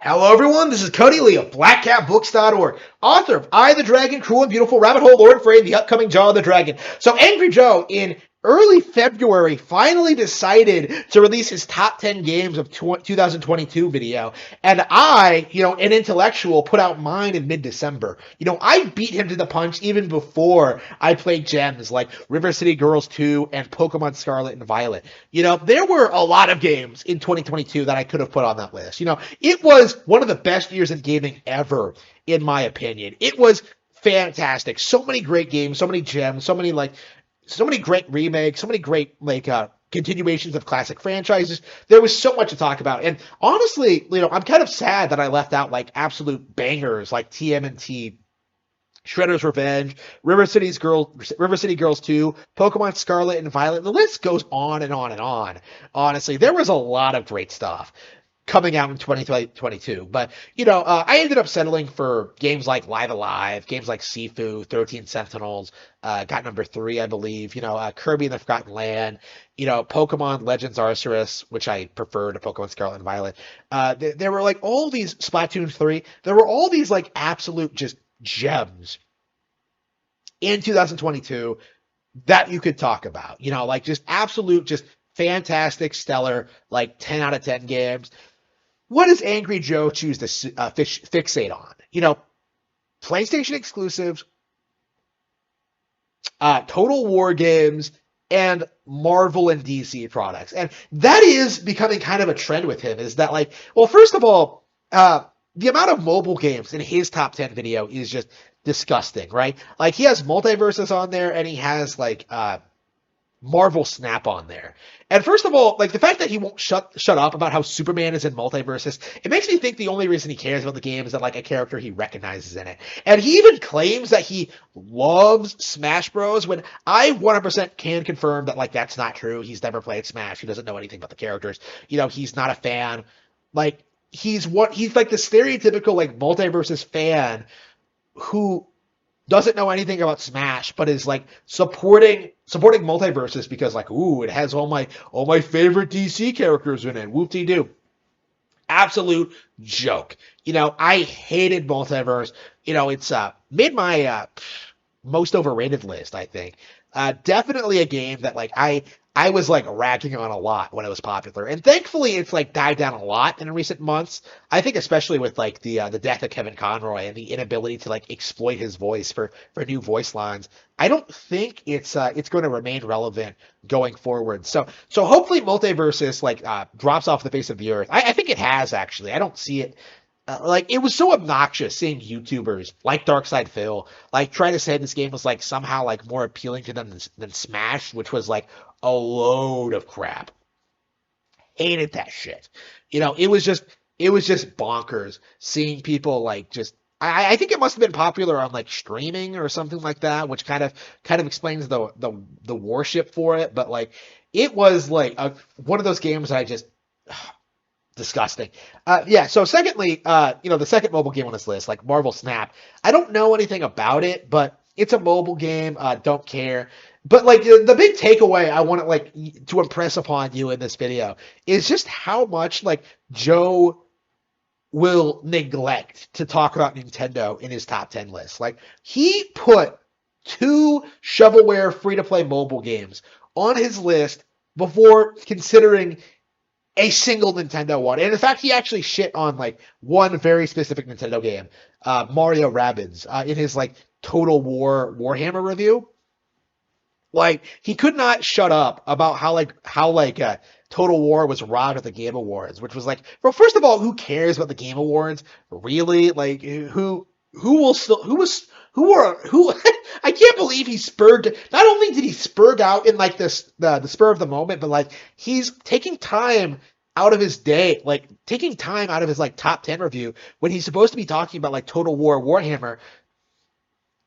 Hello, everyone. This is Cody Lee of BlackCatBooks.org, author of I, the Dragon, Cruel and Beautiful, Rabbit Hole, Lord Frey, and the upcoming Jaw of the Dragon. So, Angry Joe, in early February, finally decided to release his top 10 games of 2022 video. And I, an intellectual, put out mine in mid-December. I beat him to the punch even before I played gems like River City Girls 2 and Pokemon Scarlet and Violet. There were a lot of games in 2022 that I could have put on that list. It was one of the best years in gaming ever, in my opinion. It was fantastic. So many great games, so many gems, so many great remakes, so many great continuations of classic franchises. There was so much to talk about. And honestly, I'm kind of sad that I left out like absolute bangers like TMNT, Shredder's Revenge, River City Girls 2, Pokemon Scarlet and Violet. The list goes on and on and on. Honestly, there was a lot of great stuff coming out in 2022. But, I ended up settling for games like Live Alive, games like Sifu, 13 Sentinels, got number 3, I believe, Kirby and the Forgotten Land, Pokemon Legends Arceus, which I prefer to Pokemon Scarlet and Violet. There were like all these Splatoon 3. There were all these like absolute just gems in 2022 that you could talk about, like just absolute, just fantastic, stellar, like 10 out of 10 games. What does Angry Joe choose to fixate on? PlayStation exclusives, Total War games, and Marvel and DC products. And that is becoming kind of a trend with him, is that like, well, first of all, the amount of mobile games in his top 10 video is just disgusting, right? Like he has Multiverses on there and he has like Marvel Snap on there. And first of all, like the fact that he won't shut up about how Superman is in Multiverses, it makes me think the only reason he cares about the game is that like a character he recognizes in it. And he even claims that he loves Smash Bros. When I 100% can confirm that like that's not true. He's never played Smash. He doesn't know anything about the characters. He's not a fan. Like he's like the stereotypical like Multiverses fan who doesn't know anything about Smash, but is like supporting Multiverses because like, ooh, it has all my favorite DC characters in it. Whoop-de-doo. Absolute joke. I hated Multiverse. It's made my most overrated list, I think. Definitely a game that like I was like ragging on a lot when it was popular, and thankfully it's like died down a lot in recent months. I think especially with like the death of Kevin Conroy and the inability to like exploit his voice for new voice lines. I don't think it's going to remain relevant going forward. So hopefully Multiverses like drops off the face of the earth. I think it has actually. I don't see it. Like it was so obnoxious seeing YouTubers like Darkside Phil like try to say this game was like somehow like more appealing to them than Smash, which was like a load of crap. Hated that shit. It was just bonkers seeing people like just. I think it must have been popular on like streaming or something like that, which kind of explains the worship for it. But like it was like one of those games that I just disgusting. Yeah. So secondly, the second mobile game on this list, like Marvel Snap, I don't know anything about it, but it's a mobile game. Don't care. But like the big takeaway I want to impress upon you in this video is just how much like Joe will neglect to talk about Nintendo in his top 10 list. Like he put 2 shovelware free-to-play mobile games on his list before considering a single Nintendo one. And in fact, he actually shit on like one very specific Nintendo game, Mario Rabbids, in his like Total War Warhammer review. Like he could not shut up about how Total War was robbed at the Game Awards, which was like, well, first of all, who cares about the Game Awards? Really? Like who will still who are who I can't believe he spurred. Not only did he spurg out in like this the spur of the moment, but like he's taking time out of his day, like taking time out of his like top 10 review when he's supposed to be talking about like Total War Warhammer,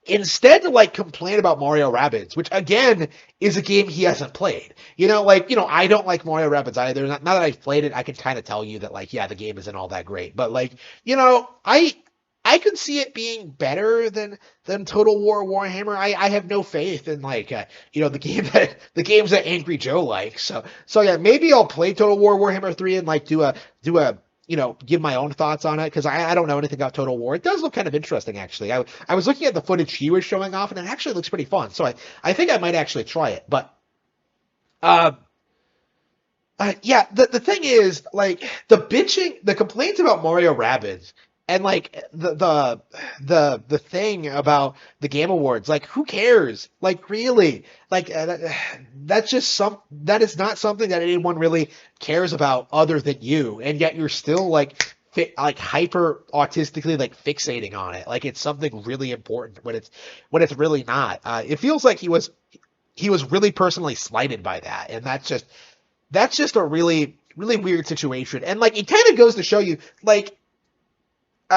instead to like complain about Mario Rabbids, which again is a game he hasn't played. I don't like Mario Rabbids either. Now that I've played it, I can kind of tell you that like, yeah, the game isn't all that great. But like, I could see it being better than Total War Warhammer. I have no faith in like the games that Angry Joe likes. So yeah, maybe I'll play Total War Warhammer 3 and like do a give my own thoughts on it because I don't know anything about Total War. It does look kind of interesting, actually. I was looking at the footage he was showing off, and it actually looks pretty fun. So I think I might actually try it. But uh, yeah, the thing is, like, the complaints about Mario Rabbids, and like the thing about the Game Awards, like, who cares? Like, really, like, that is not something that anyone really cares about other than you, and yet you're still like hyper autistically like fixating on it, like it's something really important when it's really not. It feels like he was really personally slighted by that, and that's just a really really weird situation, and like it kind of goes to show you like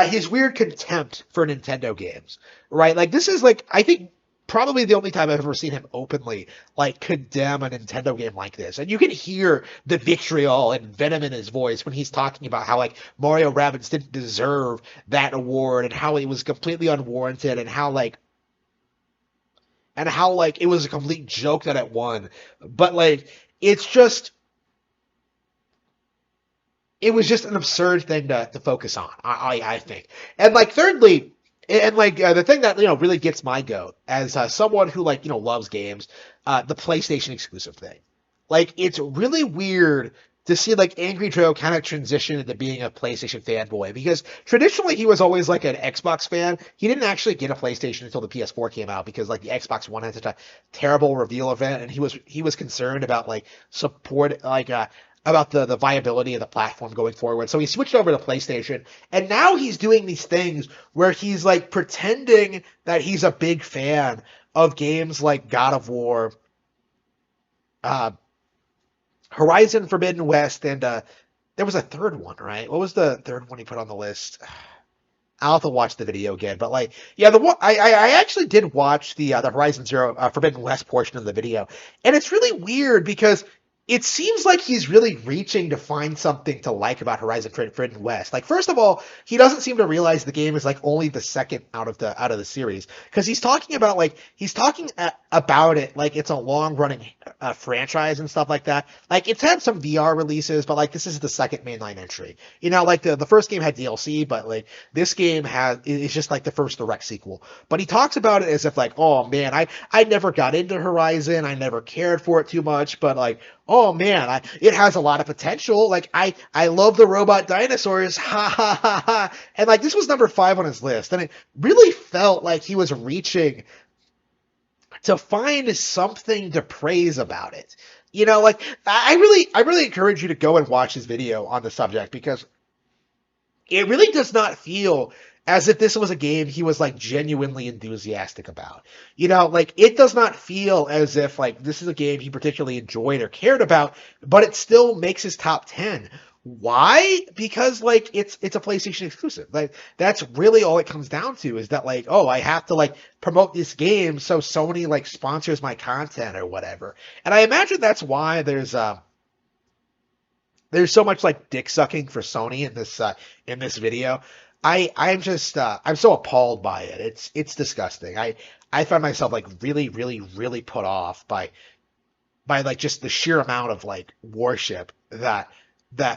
his weird contempt for Nintendo games, right? Like this is like I think probably the only time I've ever seen him openly like condemn a Nintendo game like this, and you can hear the vitriol and venom in his voice when he's talking about how like Mario Rabbids didn't deserve that award and how it was completely unwarranted and how it was a complete joke that it won, but like it's just it was just an absurd thing to focus on. I think, and like thirdly, and like the thing that really gets my goat as someone who like loves games, the PlayStation exclusive thing. Like it's really weird to see like Angry Joe kind of transition into being a PlayStation fanboy because traditionally he was always like an Xbox fan. He didn't actually get a PlayStation until the PS4 came out because like the Xbox One had such a terrible reveal event, and he was concerned about like support about the viability of the platform going forward. So he switched over to PlayStation, and now he's doing these things where he's like pretending that he's a big fan of games like God of War, uh, Horizon Forbidden West, and there was a third one, right? What was the third one he put on the list? I'll have to watch the video again, but like, yeah, the one I actually did watch the Horizon Zero Forbidden West portion of the video, and it's really weird because it seems like he's really reaching to find something to like about Horizon Forbidden West. Like, first of all, he doesn't seem to realize the game is like only the second out of the series because he's talking about it like it's a long running franchise and stuff like that. Like, it's had some VR releases, but like this is the second mainline entry. Like the first game had DLC, but like this game is just like the first direct sequel. But he talks about it as if like, oh man, I never got into Horizon, I never cared for it too much, but like, oh man, it has a lot of potential. Like I love the robot dinosaurs, ha ha ha ha. And like this was number 5 on his list, and it really felt like he was reaching to find something to praise about it. Like I really encourage you to go and watch his video on the subject because it really does not feel as if this was a game he was like genuinely enthusiastic about. Like it does not feel as if like this is a game he particularly enjoyed or cared about, but it still makes his top 10. Why? Because like it's a PlayStation exclusive. Like that's really all it comes down to is that like, oh, I have to like promote this game so Sony like sponsors my content or whatever. And I imagine that's why there's so much like dick sucking for Sony in this video. I'm so appalled by it. It's disgusting. I find myself like really really really put off by like just the sheer amount of like worship that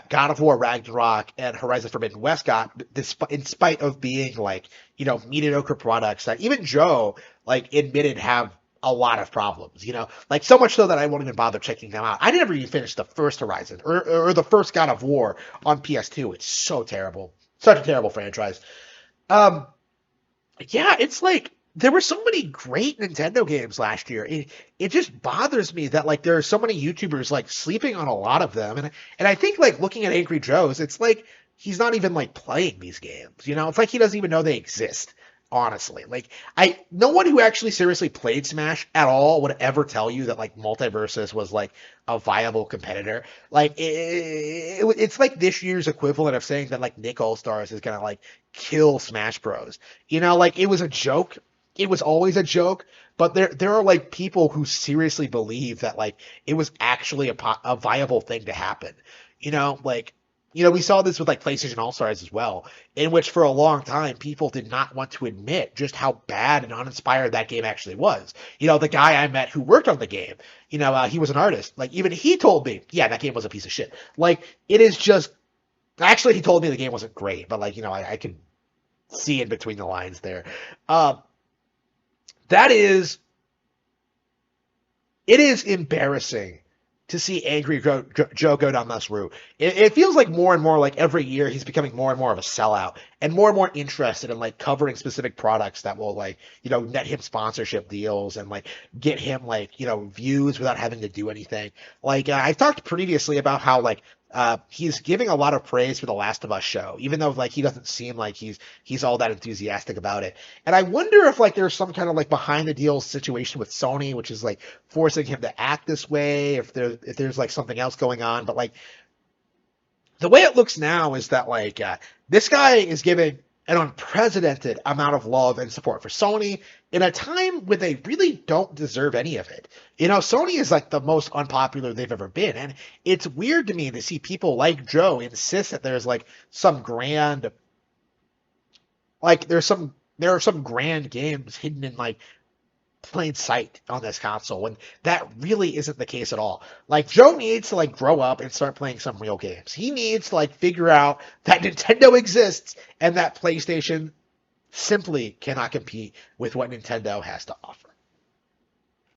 God of War Ragnarok and Horizon Forbidden West got, in spite of being like mediocre products that even Joe like admitted have a lot of problems, like so much so that I won't even bother checking them out. I never even finished the first Horizon or the first God of War on PS2. It's so terrible, such a terrible franchise. Um, yeah, it's like there were so many great Nintendo games last year. It just bothers me that like there are so many YouTubers like sleeping on a lot of them, and I think like looking at Angry Joe's, it's like he's not even like playing these games. It's like he doesn't even know they exist. Honestly, like no one who actually seriously played Smash at all would ever tell you that like Multiversus was like a viable competitor. Like it's like this year's equivalent of saying that like Nick All Stars is gonna like kill Smash Bros. Like it was a joke. It was always a joke, but there are like people who seriously believe that like it was actually a viable thing to happen. Like we saw this with like PlayStation All Stars as well, in which for a long time people did not want to admit just how bad and uninspired that game actually was. The guy I met who worked on the game, he was an artist. Like even he told me, yeah, that game was a piece of shit. Like it is just Actually, he told me the game wasn't great, but like, I can see in between the lines there. Uh, that is it is embarrassing to see Angry Joe go down this route. It feels like more and more like every year he's becoming more and more of a sellout and more interested in like covering specific products that will like, net him sponsorship deals and like get him like, views without having to do anything. Like I've talked previously about how like he's giving a lot of praise for the Last of Us show, even though like he doesn't seem like he's all that enthusiastic about it. And I wonder if like there's some kind of like behind the deal situation with Sony, which is like forcing him to act this way, if there's like something else going on. But like the way it looks now is that like this guy is giving an unprecedented amount of love and support for Sony in a time when they really don't deserve any of it. Sony is like the most unpopular they've ever been, and it's weird to me to see people like Joe insist that there's like some grand, like there are some grand games hidden in like plain sight on this console when that really isn't the case at all. Like Joe needs to like grow up and start playing some real games. He needs to like figure out that Nintendo exists and that PlayStation simply cannot compete with what Nintendo has to offer.